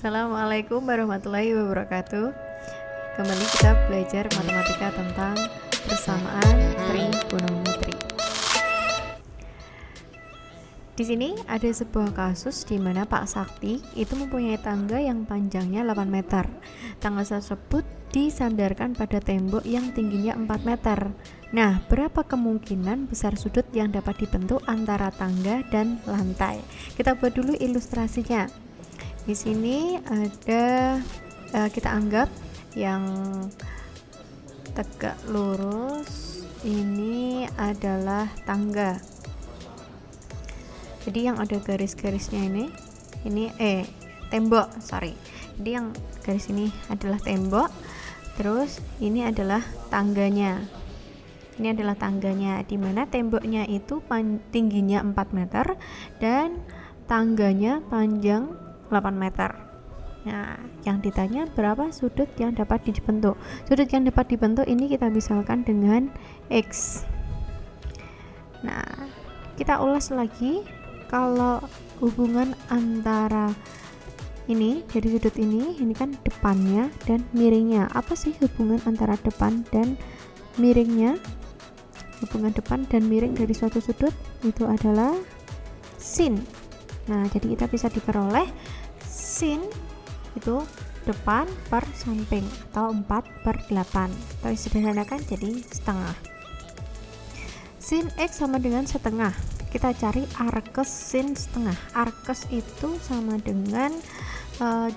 Assalamualaikum warahmatullahi wabarakatuh. Kembali kita belajar matematika tentang persamaan trigonometri. Di sini ada sebuah kasus di mana Pak Sakti itu mempunyai tangga yang panjangnya 8 meter. Tangga tersebut disandarkan pada tembok yang tingginya 4 meter. Nah, berapa kemungkinan besar sudut yang dapat dibentuk antara tangga dan lantai? Kita buat dulu ilustrasinya. Di sini ada kita anggap yang tegak lurus ini adalah tangga. Jadi yang ada garis-garisnya ini tembok, Jadi yang garis ini adalah tembok. Terus ini adalah tangganya. Ini adalah tangganya, di mana temboknya itu tingginya 4 meter dan tangganya panjang 8 meter. Nah, yang ditanya berapa sudut yang dapat dibentuk. Sudut yang dapat dibentuk ini kita misalkan dengan X. Nah, kita ulas lagi. Kalau hubungan antara ini dari sudut ini kan depannya dan miringnya. Apa sih hubungan antara depan dan miringnya? Hubungan depan dan miring dari suatu sudut itu adalah sin. Nah, jadi kita bisa diperoleh sin itu depan per samping atau 4/8. Atau disederhanakan jadi setengah. Sin X sama dengan setengah. Kita cari arkes sin setengah. Arkes itu sama dengan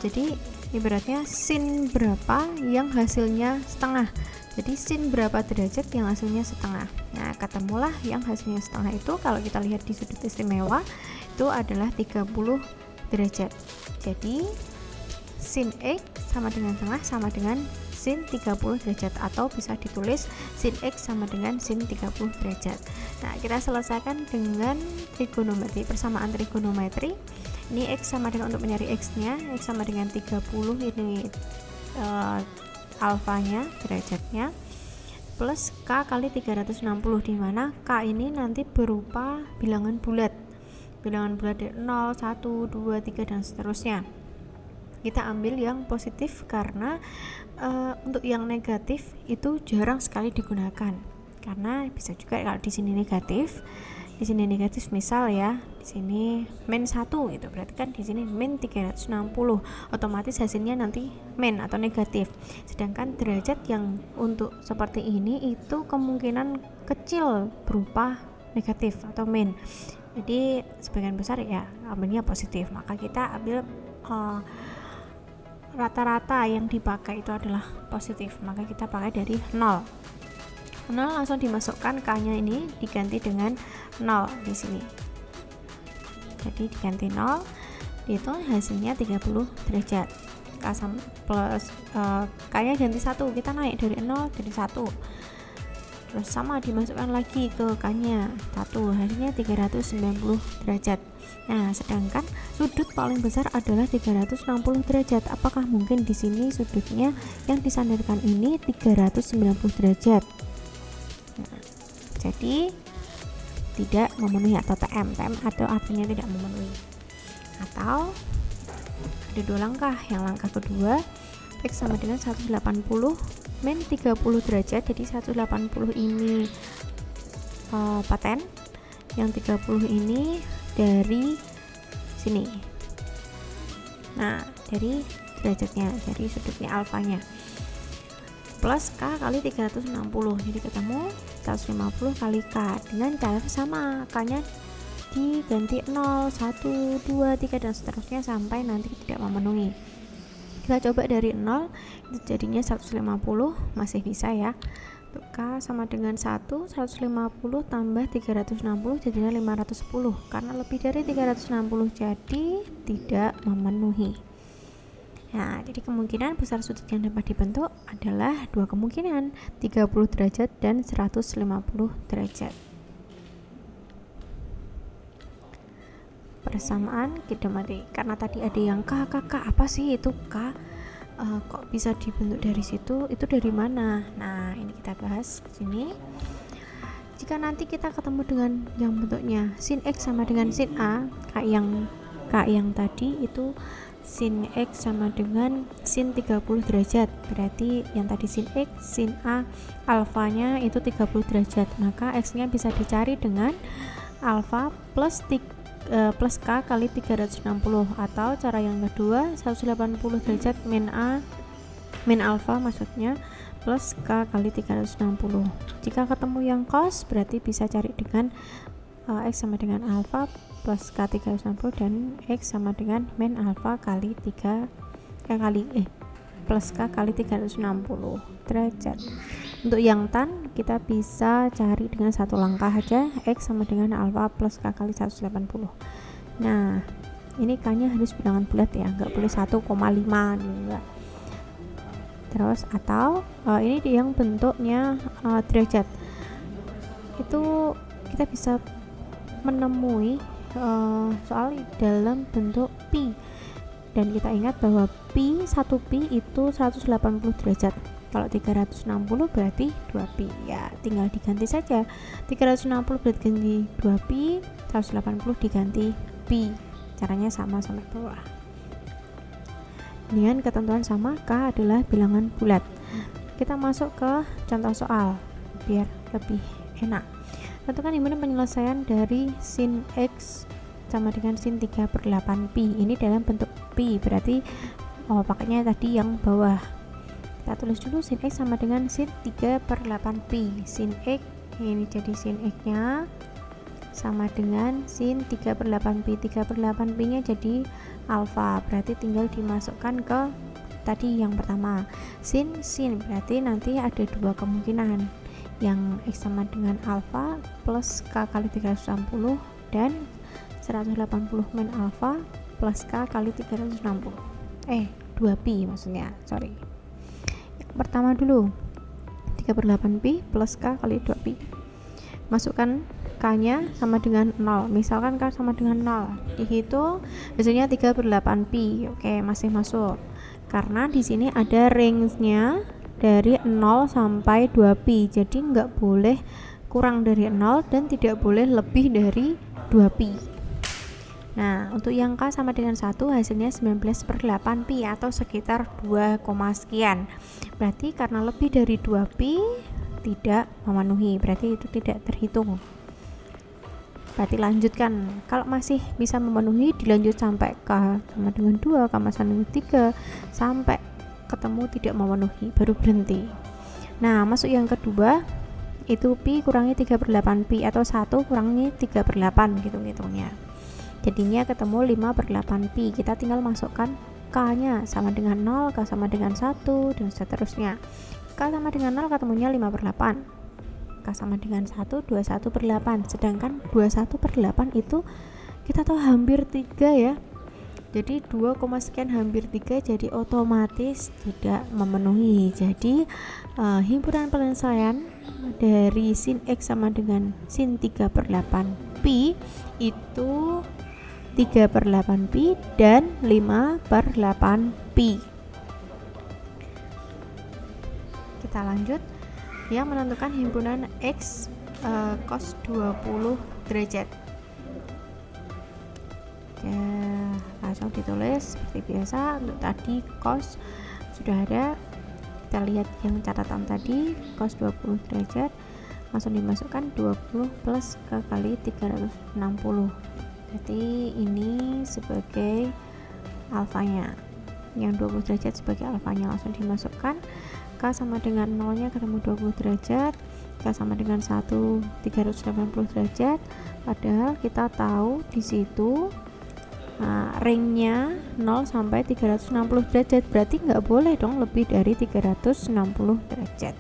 jadi ibaratnya sin berapa yang hasilnya setengah. Jadi sin berapa derajat yang hasilnya setengah. Nah, ketemulah yang hasilnya setengah itu kalau kita lihat di sudut istimewa itu adalah 30 derajat. Jadi sin X sama dengan setengah sama dengan sin 30 derajat, atau bisa ditulis sin X sama dengan sin 30 derajat. Nah, kita selesaikan dengan trigonometri, persamaan trigonometri. Ini X sama dengan, untuk mencari X-nya, X sama dengan 30, ini alfanya, derajatnya, plus K kali 360, di mana K ini nanti berupa bilangan bulat dari 0, 1, 2, 3 dan seterusnya. Kita ambil yang positif karena untuk yang negatif itu jarang sekali digunakan, karena bisa juga kalau di sini negatif, misal ya, di sini min 1 itu berarti kan di sini min 360, otomatis hasilnya nanti min atau negatif. Sedangkan derajat yang untuk seperti ini itu kemungkinan kecil berupa negatif atau min. Jadi sebagian besar ya ambilnya positif, maka kita ambil rata-rata yang dipakai itu adalah positif, maka kita pakai dari 0 langsung dimasukkan, K-nya ini diganti dengan 0 di sini. Jadi diganti 0, dihitung hasilnya 30 derajat. K plus K-nya ganti 1, kita naik dari 0 jadi 1. Terus sama dimasukkan lagi ke K-nya 1, hasilnya 390 derajat. Nah, sedangkan sudut paling besar adalah 360 derajat. Apakah mungkin di sini sudutnya yang disandarkan ini 390 derajat? Nah, jadi tidak memenuhi, atau TM atau artinya tidak memenuhi. Atau ada dua langkah. Yang langkah kedua, X sama dengan 180 min 30 derajat. Jadi 180 ini paten, yang 30 ini dari sini. Nah, dari derajatnya, jadi sudutnya alfanya, plus K kali 360. Jadi ketemu 150 kali K dengan cara sama, K-nya diganti 0, 1, 2, 3 dan seterusnya sampai nanti tidak memenuhi. Kita coba dari 0, itu jadinya 150, masih bisa ya. Untuk K sama dengan 1, 150 tambah 360 jadinya 510, karena lebih dari 360 jadi tidak memenuhi. Nah, jadi kemungkinan besar sudut yang dapat dibentuk adalah dua kemungkinan, 30 derajat dan 150 derajat. Persamaan kinemati, karena tadi ada yang K, apa sih itu K? Kok bisa dibentuk dari situ? Itu dari mana? Nah, ini kita bahas di sini. Jika nanti kita ketemu dengan yang bentuknya sin X sama dengan sin A, K yang tadi itu sin X sama dengan sin 30 derajat. Berarti yang tadi sin X, sin A, alfanya itu 30 derajat. Maka X nya bisa dicari dengan alfa plus K kali 360, atau cara yang kedua 180 derajat min alfa maksudnya plus K kali 360. Jika ketemu yang cos berarti bisa cari dengan X sama dengan alfa plus K 360 dan X sama dengan min alfa kali plus K kali 360 derajat. Untuk yang tan kita bisa cari dengan satu langkah aja, X sama dengan alfa plus K kali 180. Nah ini K nya harus bilangan bulat ya, nggak boleh 1,5 juga. Terus atau ini yang bentuknya derajat, itu kita bisa menemui soal dalam bentuk pi, dan kita ingat bahwa pi 1pi itu 180 derajat. Kalau 360 berarti 2pi, ya tinggal diganti saja. 360 berarti ganti 2pi, 180 diganti pi. Caranya sama sampai bawah. Dengan ketentuan sama, K adalah bilangan bulat. Kita masuk ke contoh soal biar lebih enak. Tentukan himpunan penyelesaian dari sin X sama dengan sin 3/8pi. Ini dalam bentuk pi, berarti pakainya tadi yang bawah. Kita tulis dulu sin X sama dengan sin 3/8pi. Sin X ini jadi sin X nya sama dengan sin 3/8pi. 3/8pi nya jadi alfa, berarti tinggal dimasukkan ke tadi yang pertama. Sin berarti nanti ada dua kemungkinan, yang X sama dengan alfa plus K kali 360 dan 180 min alfa plus K kali 360. 2pi maksudnya, sorry. Yang pertama dulu 3/8pi plus K kali 2pi. Masukkan K nya sama dengan 0. Misalkan K sama dengan 0, dihitung hasilnya 3/8pi. Oke, masih masuk. Karena di sini ada range-nya dari 0 sampai 2pi. Jadi nggak boleh kurang dari 0 dan tidak boleh lebih dari 2pi. Nah, untuk yang K sama dengan 1 hasilnya 19/8pi atau sekitar 2, sekian. Berarti karena lebih dari 2pi tidak memenuhi, berarti itu tidak terhitung. Berarti lanjutkan. Kalau masih bisa memenuhi, dilanjut sampai K sama dengan 2, K sama dengan 3, sampai ketemu tidak memenuhi, baru berhenti. Nah, masuk yang kedua, itu pi kurangi 3/8pi atau 1 kurangi 3/8 gitu-gitunya. Jadinya ketemu 5/8pi. Kita tinggal masukkan K-nya sama dengan 0, K sama dengan 1, dan seterusnya. K sama dengan 0 ketemunya 5/8. K sama dengan 1, 21/8. Sedangkan 21/8 itu kita tahu hampir 3 ya. Jadi 2, sekian hampir 3, jadi otomatis tidak memenuhi. Jadi himpunan penyelesaian dari sin X sama dengan sin 3/8pi itu 3/8pi dan 5/8pi. Kita lanjut. Yang menentukan himpunan X cos 20 derajat. Ya, langsung ditulis seperti biasa. Untuk tadi cos sudah ada, kita lihat yang catatan tadi, cos 20 derajat langsung dimasukkan 20 plus K kali 360. Jadi ini sebagai alfanya, yang 20 derajat sebagai alfanya langsung dimasukkan. K sama dengan 0 nya ketemu 20 derajat, K sama dengan 1 380 derajat. Padahal kita tahu di situ ring-nya 0 sampai 360 derajat, berarti nggak boleh dong lebih dari 360 derajat.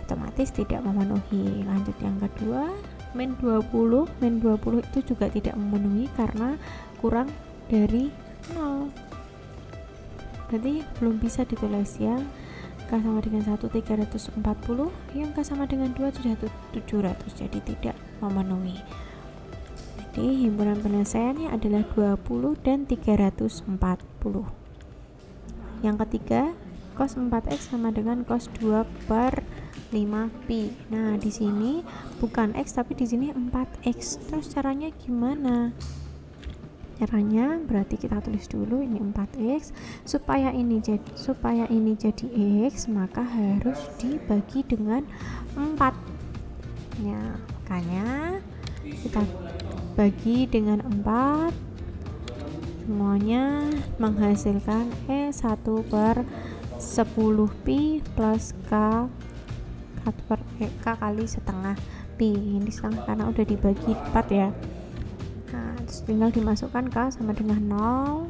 Otomatis tidak memenuhi. Lanjut yang kedua, min 20 itu juga tidak memenuhi karena kurang dari 0. Berarti belum bisa ditulis ya. K sama dengan 1 340, yang K sama dengan 2 sudah 700, jadi tidak memenuhi. Jadi himpunan penyelesaiannya adalah 20 dan 340. Yang ketiga, cos 4x sama dengan cos 2/5pi. Nah, di sini bukan x tapi di sini 4x. Terus caranya gimana? caranya berarti kita tulis dulu ini 4x. Supaya ini jadi x, maka harus dibagi dengan 4. Ya, makanya kita bagi dengan 4, semuanya menghasilkan E1 per 10 pi plus K kali setengah pi. Ini setengah karena udah dibagi 4 ya. Nah, terus tinggal dimasukkan K sama dengan 0,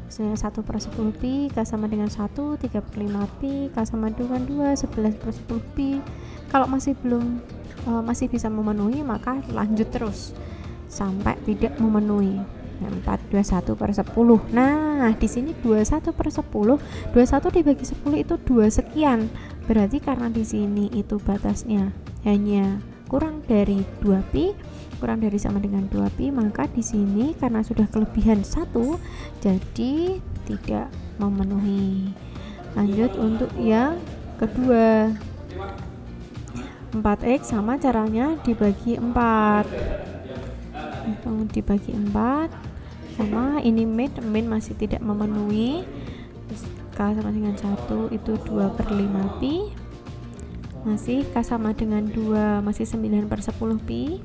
hasilnya 1 per 10 pi, K sama dengan 1, 3 per 5 pi, K sama dengan 2, 11 per 10 pi. Kalau masih bisa memenuhi, maka lanjut terus sampai tidak memenuhi. 421 per 10. Nah, di sini 21 per 10, 21 dibagi 10 itu 2 sekian. Berarti karena di sini itu batasnya hanya kurang dari 2 pi, kurang dari sama dengan 2 pi, maka di sini karena sudah kelebihan 1, jadi tidak memenuhi. Lanjut untuk yang kedua. 4x sama caranya dibagi 4. Dibagi 4 sama ini min masih tidak memenuhi. K sama dengan 1 itu 2 per 5 pi, masih K sama dengan 2 masih 9 per 10 pi,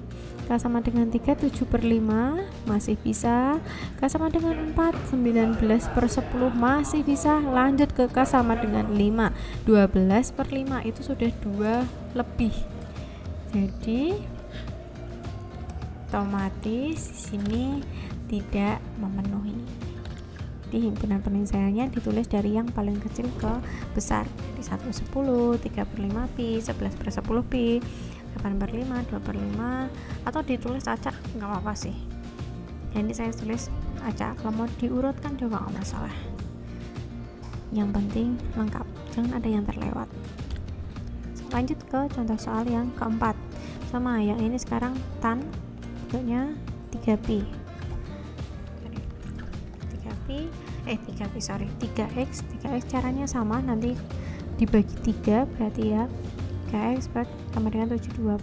K sama dengan 3 7 per 5 masih bisa, K sama dengan 4 19 per 10 masih bisa. Lanjut ke K sama dengan 5 12 per 5 itu sudah 2 lebih, jadi otomatis di sini tidak memenuhi. Di himpunan penyelesaiannya ditulis dari yang paling kecil ke besar, di 1 10, 3 per 5 pi, 11 per 10 pi, 8 per 5, 2 per 5, atau ditulis acak nggak apa-apa sih. Jadi saya tulis acak, kalau mau diurutkan juga nggak masalah, yang penting lengkap, jangan ada yang terlewat. Lanjut ke contoh soal yang keempat. Sama yang ini sekarang tan bentuknya 3pi 3x caranya sama, nanti dibagi 3 berarti ya 3x sama dengan 72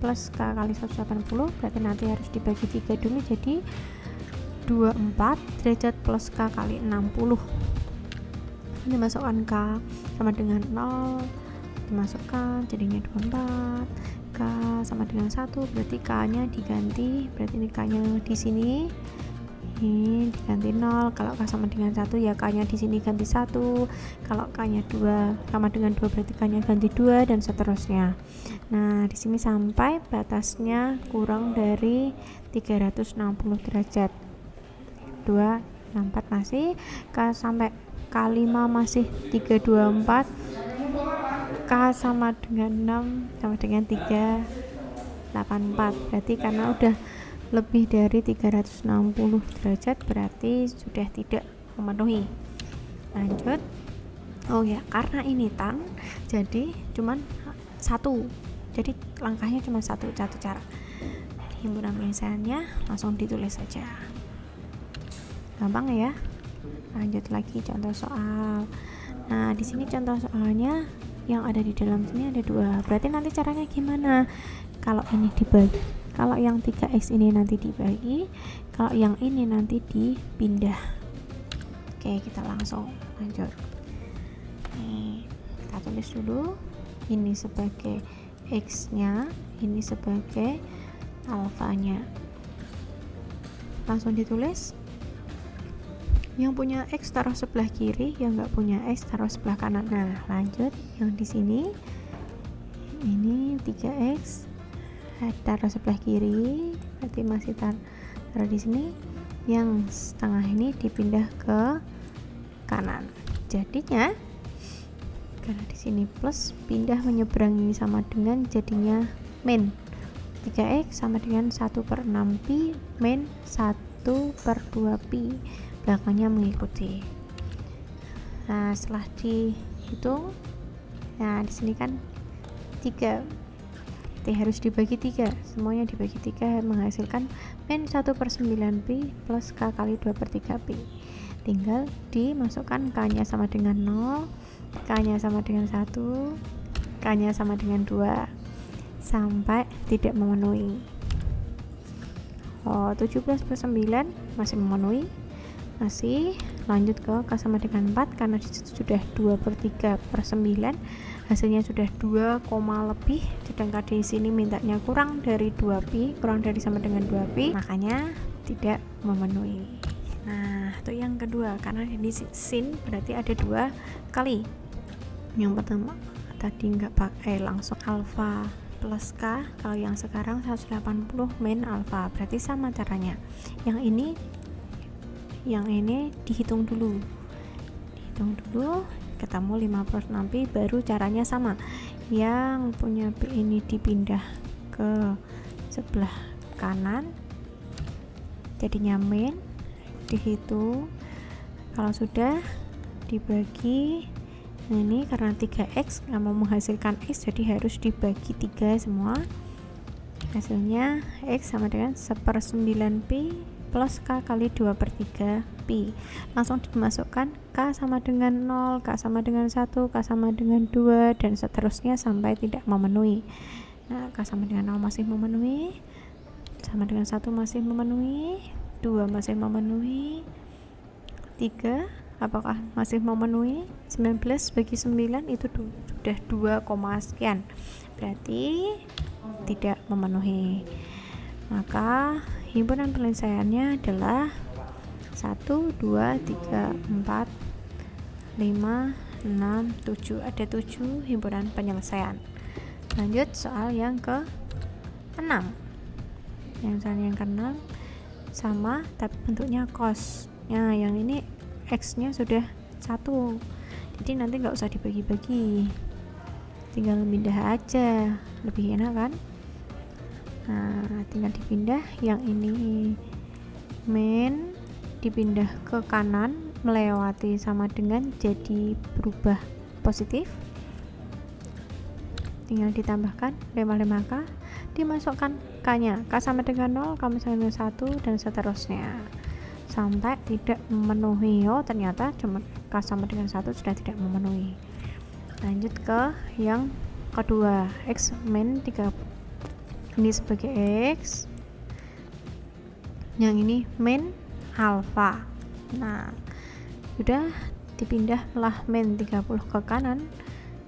plus K kali 180, berarti nanti harus dibagi 3 dulu, jadi 24 derajat plus K kali 60. Ini masukkan K sama dengan 0, dimasukkan jadinya 24. K sama dengan 1 berarti K nya diganti, berarti ini K nya di sini ini diganti 0. Kalau K sama dengan 1 ya K nya di sini ganti 1. Kalau K nya 2 sama dengan 2 berarti K nya ganti 2 dan seterusnya. Nah, di sini sampai batasnya kurang dari 360 derajat. 2 64 masih, K sampai K5 masih 324, K sama dengan 6 sama dengan 384, berarti karena udah lebih dari 360 derajat berarti sudah tidak memenuhi. Lanjut. Oh ya, karena ini tan, jadi cuman satu, jadi langkahnya cuma satu cara. Himpunan penyelesaiannya langsung ditulis saja, gampang ya. Lanjut lagi contoh soal. Nah, di sini contoh soalnya yang ada di dalam sini ada 2, berarti nanti caranya gimana? Kalau ini dibagi, kalau yang 3x ini nanti dibagi, kalau yang ini nanti dipindah. Oke, kita langsung lanjut. Nih, kita tulis dulu, ini sebagai x nya, ini sebagai alfanya, langsung ditulis. Yang punya x taruh sebelah kiri, yang nggak punya x taruh sebelah kanan. Nah, lanjut yang di sini ini 3x taruh sebelah kiri, berarti masih taruh di sini. Yang setengah ini dipindah ke kanan. Jadinya karena di sini plus, pindah menyeberangi sama dengan jadinya min. 3x sama dengan 1 per 6 pi min 1 per 2 pi, belakangnya mengikuti. Nah, setelah dihitung, nah di sini kan 3, harus dibagi 3, semuanya dibagi 3 menghasilkan min 1 per 9 pi plus K kali 2 per 3 pi. Tinggal dimasukkan K nya sama dengan 0, K nya sama dengan 1, K nya sama dengan 2 sampai tidak memenuhi. 17/9 masih memenuhi, masih. Lanjut ke K sama dengan 4 karena disitu sudah 2/3/9, hasilnya sudah 2, lebih, sedangkan di sini mintanya kurang dari 2pi, kurang dari sama dengan 2pi, makanya tidak memenuhi. Nah, itu yang kedua, karena ini sin berarti ada 2 kali. Yang pertama tadi nggak pakai langsung alfa plus K, kalau yang sekarang 180 min alfa, berarti sama caranya. Yang ini dihitung dulu, ketemu 5/6pi, baru caranya sama. Yang punya P ini dipindah ke sebelah kanan, jadinya min, dihitung. Kalau sudah dibagi, nah ini karena 3x nggak mau menghasilkan x, jadi harus dibagi 3 semua. Hasilnya x sama dengan 1/9pi plus K kali 2/3pi. Langsung dimasukkan K sama dengan 0, K sama dengan 1, K sama dengan 2, dan seterusnya sampai tidak memenuhi. Nah, K sama dengan 0 masih memenuhi, sama dengan 1 masih memenuhi, 2 masih memenuhi, 3 apakah masih memenuhi? 19 bagi 9 itu sudah 2, sekian, berarti tidak memenuhi. Maka himpunan penyelesaiannya adalah 1, 2, 3, 4, 5, 6, 7. Ada 7 himpunan penyelesaian. Lanjut soal yang ke-6. Soal yang ke-6 sama tapi bentuknya cos. Nah, yang ini x nya sudah 1, jadi nanti nggak usah dibagi-bagi, tinggal pindah aja, lebih enak kan. Nah, tinggal dipindah, yang ini min dipindah ke kanan melewati sama dengan jadi berubah positif, tinggal ditambahkan 5/5K, dimasukkan K nya, K sama dengan 0, K sama dengan 1, dan seterusnya sampai tidak memenuhi. Oh, ternyata cuma K sama dengan 1 sudah tidak memenuhi. Lanjut ke yang kedua, x min 30, ini sebagai x, yang ini min alfa. Nah, sudah dipindah lah min 30 ke kanan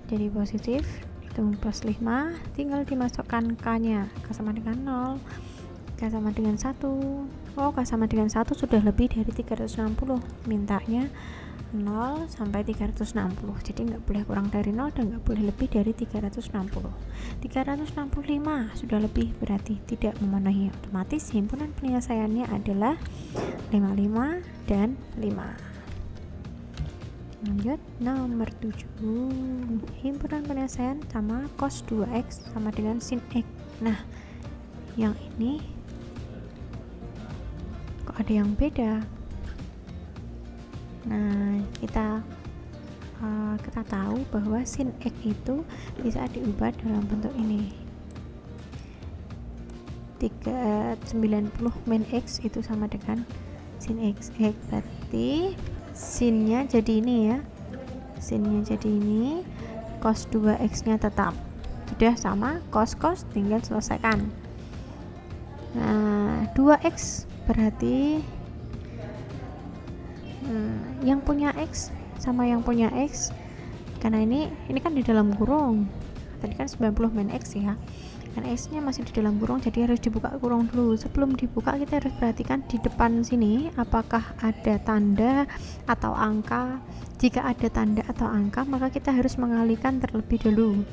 jadi positif, hitung plus 5, tinggal dimasukkan K nya, K sama dengan 0, K sama dengan 1. Oh, K sama dengan 1 sudah lebih dari 360, mintanya 0 sampai 360, jadi nggak boleh kurang dari 0 dan nggak boleh lebih dari 360. 365 sudah lebih, berarti tidak memenuhi. Otomatis himpunan penyelesaiannya adalah 55 dan 5. Lanjut nomor 7, himpunan penyelesaian sama cos 2x sama dengan sin x. Nah, yang ini kok ada yang beda. Nah, kita tahu bahwa sin x itu bisa diubah dalam bentuk ini. 390 min x itu sama dengan sin x. Berarti sinnya jadi ini ya. Sinnya jadi ini, cos 2x nya tetap. Sudah sama cos tinggal selesaikan. Nah, 2x berarti yang punya x sama yang punya x, karena ini kan di dalam kurung, tadi kan 90 min x ya, karena x nya masih di dalam kurung, jadi harus dibuka kurung dulu. Sebelum dibuka kita harus perhatikan di depan sini apakah ada tanda atau angka. Jika ada tanda atau angka, maka kita harus mengalihkan terlebih dahulu.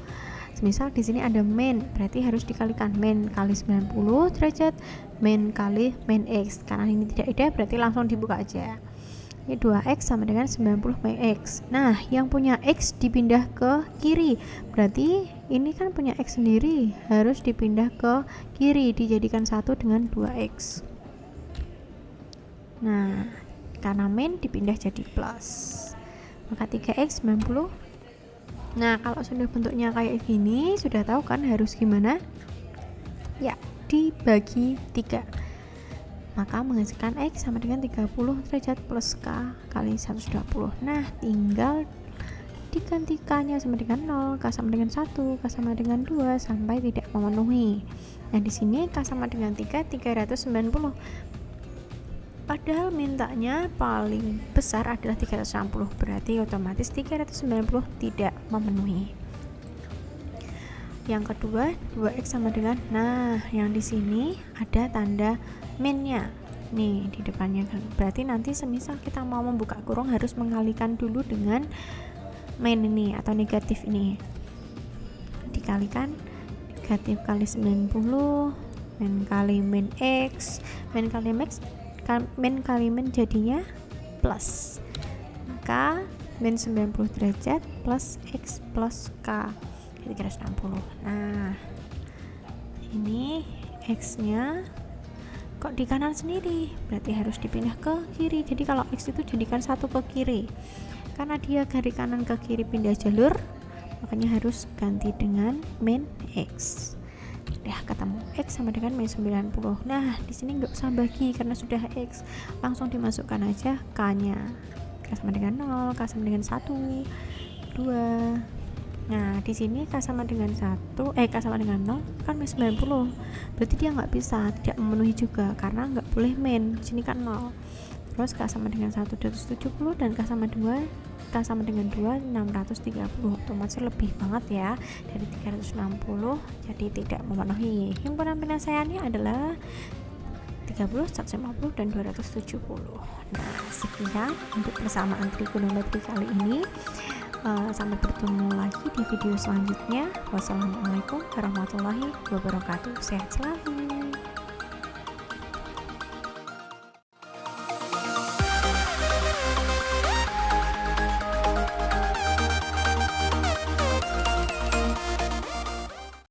Misal di sini ada min, berarti harus dikalikan min kali 90 derajat, min kali min x. Karena ini tidak ada, berarti langsung dibuka aja. Ini 2x sama dengan 90 min x. Nah, yang punya x dipindah ke kiri, berarti ini kan punya x sendiri, harus dipindah ke kiri, dijadikan 1 dengan 2x. Nah, karena min dipindah jadi plus, maka 3x 90. Nah, kalau sudah bentuknya kayak gini, sudah tahu kan harus gimana? Ya, dibagi 3. Maka menghasilkan x sama dengan 30 derajat plus k kali 120. Nah, tinggal diganti K-nya sama dengan 0, K sama dengan 1, K sama dengan 2 sampai tidak memenuhi. Nah, di sini K sama dengan 3, 390. Padahal mintanya paling besar adalah 360, berarti otomatis 390 tidak memenuhi. Yang kedua, 2x sama dengan, nah yang di sini ada tanda minnya nih di depannya kan. Berarti nanti semisal kita mau membuka kurung harus mengalikan dulu dengan min ini atau negatif ini. Dikalikan negatif kali 90, min kali min x, min kali min jadinya plus k min 90 derajat plus x plus k 360. Nah, ini x-nya kok di kanan sendiri, berarti harus dipindah ke kiri. Jadi kalau x itu jadikan satu ke kiri, karena dia dari kanan ke kiri pindah jalur, makanya harus ganti dengan min x. Udah ketemu x sama dengan min 90. Nah, di sini nggak usah bagi karena sudah x, langsung dimasukkan aja k-nya. K sama dengan 0, k sama dengan 1, 2. Nah, di sini K sama dengan 1, K sama dengan 0 kan min 90. Berarti dia nggak bisa, tidak memenuhi juga karena nggak boleh min. Di sini kan 0. Terus K sama dengan 1 270 dan K sama 2, K sama dengan 2 630. Otomatis lebih banget ya dari 360, jadi tidak memenuhi. Himpunan penyelesaiannya adalah 30, 150 dan 270. Nah, sekian untuk persamaan trigonometri kali ini. Sampai bertemu lagi di video selanjutnya. Wassalamualaikum warahmatullahi wabarakatuh. Sehat selalu.